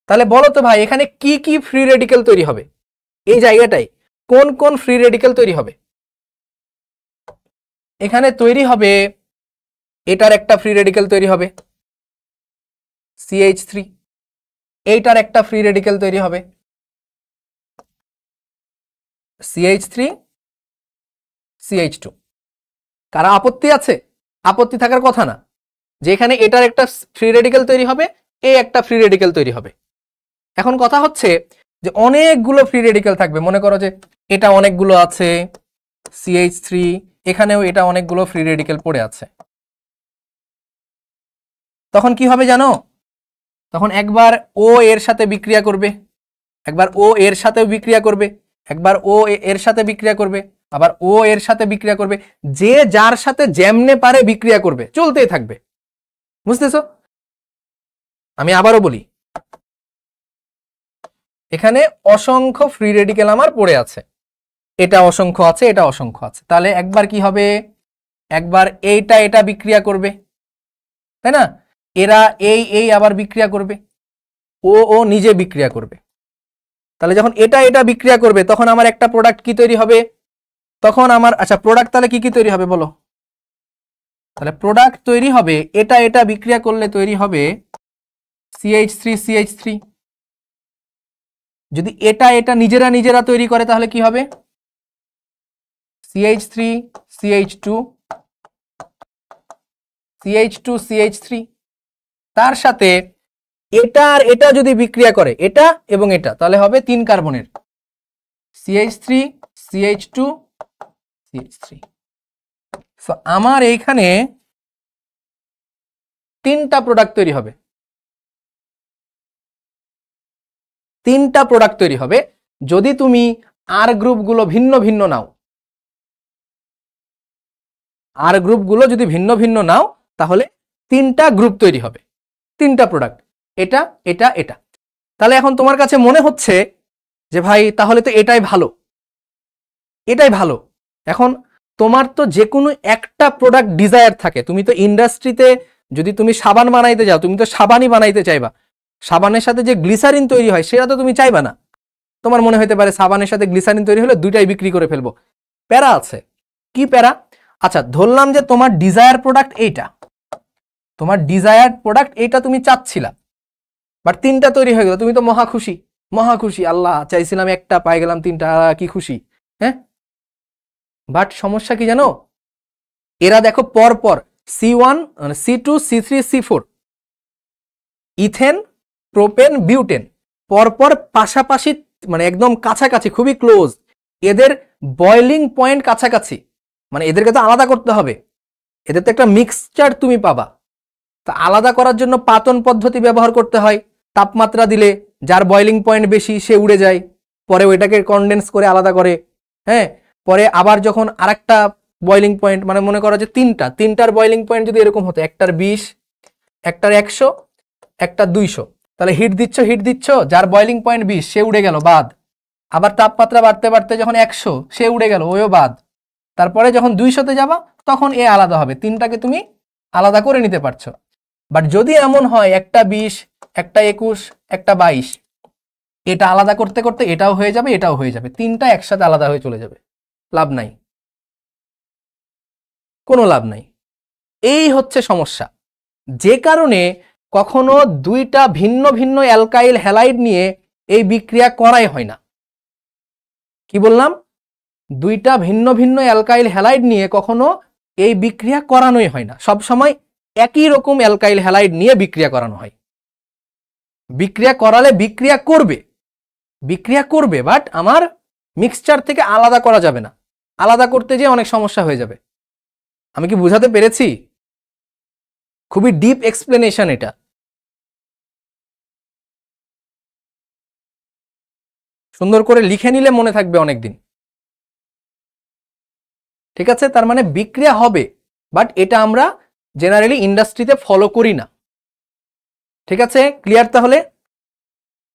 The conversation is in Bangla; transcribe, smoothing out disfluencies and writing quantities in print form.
তাহলে বলো তো ভাই এখানে কি কি ফ্রি রেডিকেল তৈরি হবে, এই জায়গাটায় কোন কোন ফ্রি রেডিকেল তৈরি হবে? এখানে তৈরি হবে, এটার একটা ফ্রি রেডিকেল তৈরি হবে CH3, এইটার একটা ফ্রি রেডিকেল তৈরি হবে CH3 CH2। কারা আপত্তি আছে? আপত্তি থাকার কথা না, যে এখানে এটার একটা ফ্রি রেডিকেল তৈরি হবে, এই একটা ফ্রি রেডিকেল তৈরি হবে। এখন কথা হচ্ছে যে অনেকগুলো ফ্রি রেডিকেল থাকবে, মনে করো যে এটা অনেকগুলো আছে CH3, এখানেও এটা অনেকগুলো ফ্রি রেডিকেল পড়ে আছে। তখন কি হবে জানো? তখন একবার ও এর সাথে বিক্রিয়া করবে, একবার ও এর সাথেও বিক্রিয়া করবে, একবার ও এর সাথে বিক্রিয়া করবে, আবার ও এর সাথে বিক্রিয়া করবে, যে যার সাথে যেমনে পারে বিক্রিয়া করবে, চলতেই থাকবে। বুঝতেছো? আমি আবারও বলি, এখানে অসংখ্য ফ্রি রেডিকেল আমার পড়ে আছে, এটা অসংখ্য আছে, এটা অসংখ্য আছে। তাহলে একবার কি হবে, একবার এইটা এটা বিক্রিয়া করবে, তাই না? এরা এই আবার বিক্রিয়া করবে, ও নিজে বিক্রিয়া করবে। তাহলে যখন এটা এটা বিক্রিয়া করবে তখন আমার একটা প্রোডাক্ট কি তৈরি হবে? তখন আমার, আচ্ছা প্রোডাক্ট তাহলে কি কি তৈরি হবে বলো? তাহলে প্রোডাক্ট তৈরি হবে, এটা এটা বিক্রিয়া করলে তৈরি হবে CH3 CH3। যদি এটা এটা নিজেরা নিজেরা তৈরি করে তাহলে কি হবে? CH3 CH2 CH2 CH3। তার সাথে এটা আর এটা যদি বিক্রিয়া করে, এটা এবং এটা, তাহলে হবে 3 কার্বনের CH3 CH2 CH3। সো আমার এইখানে 3টা প্রোডাক্ট তৈরি হবে, 3টা প্রোডাক্ট তৈরি হবে যদি তুমি আর গ্রুপগুলো ভিন্ন ভিন্ন নাও। আর গ্রুপগুলো যদি ভিন্ন ভিন্ন নাও তাহলে 3টা গ্রুপ তৈরি হবে, 3টা প্রোডাক্ট, এটা এটা এটা। তাহলে এখন তোমার কাছে মনে হচ্ছে যে ভাই তাহলে তো এটাই ভালো, এটাই ভালো। এখন তোমার তো যে কোনো একটা প্রোডাক্ট ডিজায়ার থাকে, তুমি তো ইন্ডাস্ট্রিতে যদি তুমি সাবান বানাইতে যাও, তুমি তো সাবানই বানাইতে চাইবা, সাবানের সাথে যে গ্লিসারিন তৈরি হয় সেটা তো তুমি চাইবা না। তোমার মনে হতে পারে সাবানের সাথে গ্লিসারিন তৈরি হলে দুইটাই বিক্রি করে ফেলবো। প্যারা আছে, কি প্যারা? আচ্ছা ধরলাম যে তোমার ডিজায়ার প্রোডাক্ট এইটা, তোমার ডিজায়ার প্রোডাক্ট এইটা তুমি চাচ্ছিলা, বাট 3টা তৈরি হয়ে গেল, তুমি তো মহা খুশি, মহা খুশি, আল্লাহ চাইছিলাম একটা পাই গেলাম 3টা, কি খুশি। হ্যাঁ, বাট সমস্যা কি জানো? এরা দেখো পরপর C1 C2 C3 C4 ethane propane butane পরপর পাশাপাশি, মানে একদম কাছাকাছি, খুবই ক্লোজ, এদের বয়লিং পয়েন্ট কাছাকাছি, মানে এদেরকে তো আলাদা করতে হবে, এদের তো একটা মিক্সচার তুমি পাবা। তা আলাদা করার জন্য পাতন পদ্ধতি ব্যবহার করতে হয়, তাপমাত্রা দিলে যার বয়লিং পয়েন্ট বেশি সে উড়ে যায়, পরে ওইটাকে কনডেন্স করে আলাদা করে। হ্যাঁ, পরে আবার যখন আরেকটা বয়লিং পয়েন্ট, মানে মনে করো যে তিনটার বয়লিং পয়েন্ট যদি এরকম হতো, একটার 20, একটার 100, একটার 200, তাহলে হিট দিচ্ছ, যার বয়লিং পয়েন্ট 20 সে উড়ে গেল, বাদ। আবার তাপমাত্রা বাড়তে বাড়তে যখন 100 সে উড়ে গেল, ওও বাদ। তারপরে যখন 200-তে যাবা তখন এ আলাদা হবে, 3টাকে তুমি আলাদা করে নিতে পারছো। বাট যদি এমন হয় একটা 20, একটা 21, একটা 22, এটা আলাদা করতে করতে এটাও হয়ে যাবে, এটাও হয়ে যাবে, 3টা একসাথে আলাদা হয়ে চলে যাবে, লাভ নাই, কোনো লাভ নাই। এই হচ্ছে সমস্যা, যে কারণে কখনো 2টা ভিন্ন ভিন্ন অ্যালকাইল হ্যালাইড নিয়ে এই বিক্রিয়া করাই হয় না। কি বললাম? 2টা ভিন্ন ভিন্ন অ্যালকাইল হ্যালাইড নিয়ে কখনো এই বিক্রিয়া করানোই হয় না, সব সময় একই রকম অ্যালকাইল হ্যালাইড নিয়ে বিক্রিয়া করানো হয়। বিক্রিয়া করালে বিক্রিয়া করবে, বাট আমার মিক্সচার থেকে আলাদা করা যাবে না, আলাদা করতে যেয়ে অনেক সমস্যা হয়ে যাবে। আমি কি বুঝাতে পেরেছি? খুবই ডিপ এক্সপ্লেনেশন এটা। সুন্দর করে লিখে নিলে মনে থাকবে অনেকদিন। ঠিক আছে, তার মানে বিক্রিয়া হবে, বাট এটা আমরা জেনারেলি ইন্ডাস্ট্রিতে ফলো করি না। ঠিক আছে, ক্লিয়ার তাহলে?